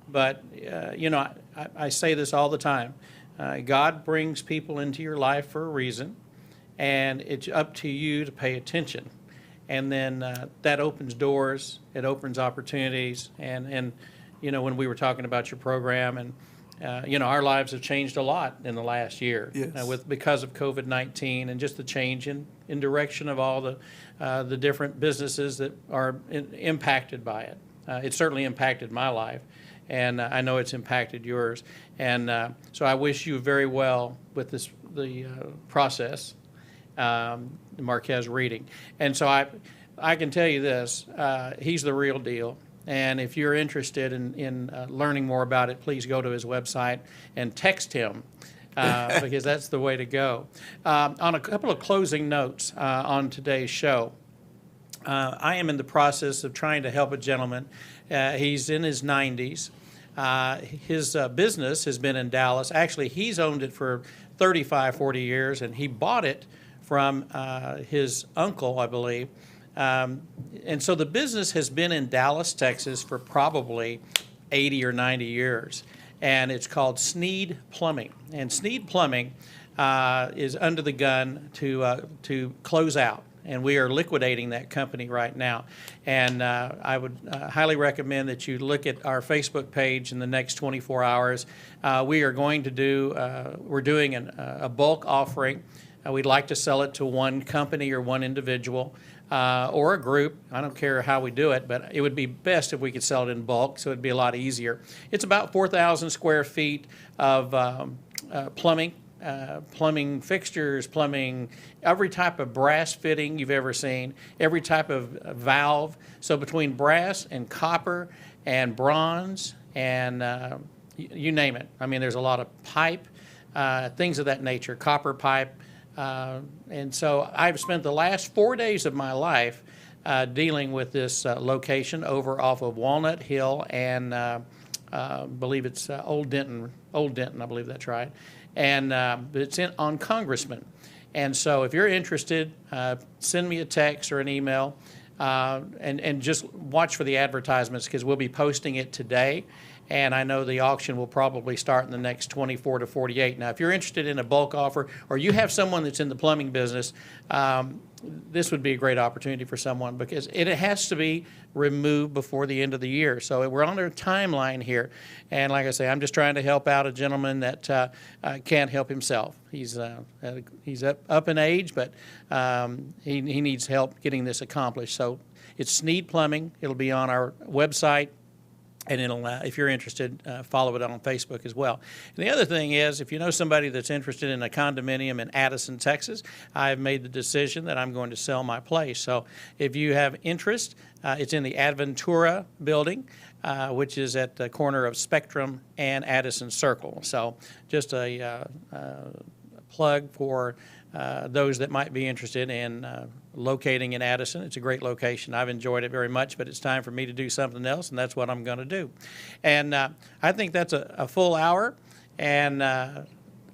but, I say this all the time. God brings people into your life for a reason, and it's up to you to pay attention. And then that opens doors, it opens opportunities. And when we were talking about your program, and our lives have changed a lot in the last year. Yes. Because of COVID-19 and just the change in direction of all the different businesses that are impacted by it. It certainly impacted my life, and I know it's impacted yours. And so I wish you very well with the process, Marquez Reading. And so I can tell you this, he's the real deal. And if you're interested in learning more about it, please go to his website and text him, because that's the way to go. On a couple of closing notes on today's show, I am in the process of trying to help a gentleman. He's in his 90s. His business has been in Dallas. Actually, he's owned it for 35, 40 years, and he bought it from his uncle, I believe. And so the business has been in Dallas, Texas for probably 80 or 90 years. And it's called Sneed Plumbing. And Sneed Plumbing is under the gun to close out. And we are liquidating that company right now. And I would highly recommend that you look at our Facebook page in the next 24 hours. We are going to we're doing a bulk offering. We'd like to sell it to one company or one individual. Or a group. I don't care how we do it, but it would be best if we could sell it in bulk, so it'd be a lot easier. It's about 4,000 square feet of plumbing, fixtures, every type of brass fitting you've ever seen, every type of valve. So between brass and copper and bronze and you name it. I mean, there's a lot of pipe, things of that nature, copper pipe. And so I've spent the last 4 days of my life dealing with this location over off of Walnut Hill and believe it's Old Denton, I believe that's right. And it's on Congressman. And so if you're interested, send me a text or an email and just watch for the advertisements because we'll be posting it today. And I know the auction will probably start in the next 24 to 48. Now, if you're interested in a bulk offer or you have someone that's in the plumbing business, this would be a great opportunity for someone because it has to be removed before the end of the year. So we're on a timeline here. And like I say, I'm just trying to help out a gentleman that can't help himself. He's up in age, but he needs help getting this accomplished. So it's Sneed Plumbing. It'll be on our website. And it'll, if you're interested, follow it on Facebook as well. And the other thing is, if you know somebody that's interested in a condominium in Addison, Texas, I've made the decision that I'm going to sell my place. So if you have interest, it's in the Adventura building, which is at the corner of Spectrum and Addison Circle. So just a plug for those that might be interested in locating in Addison. It's a great location. I've enjoyed it very much, but it's time for me to do something else, and that's what I'm going to do. And I think that's a full hour, and I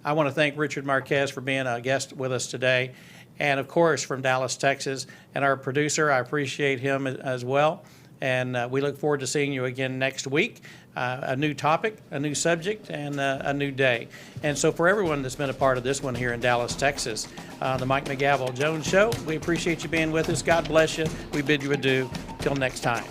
want to thank Richard Marquez for being a guest with us today, and of course from Dallas, Texas, and our producer. I appreciate him as well, and we look forward to seeing you again next week. A new topic, a new subject, and a new day. And so for everyone that's been a part of this one here in Dallas, Texas, the Mike McGavel Jones Show, we appreciate you being with us. God bless you. We bid you adieu. Till next time.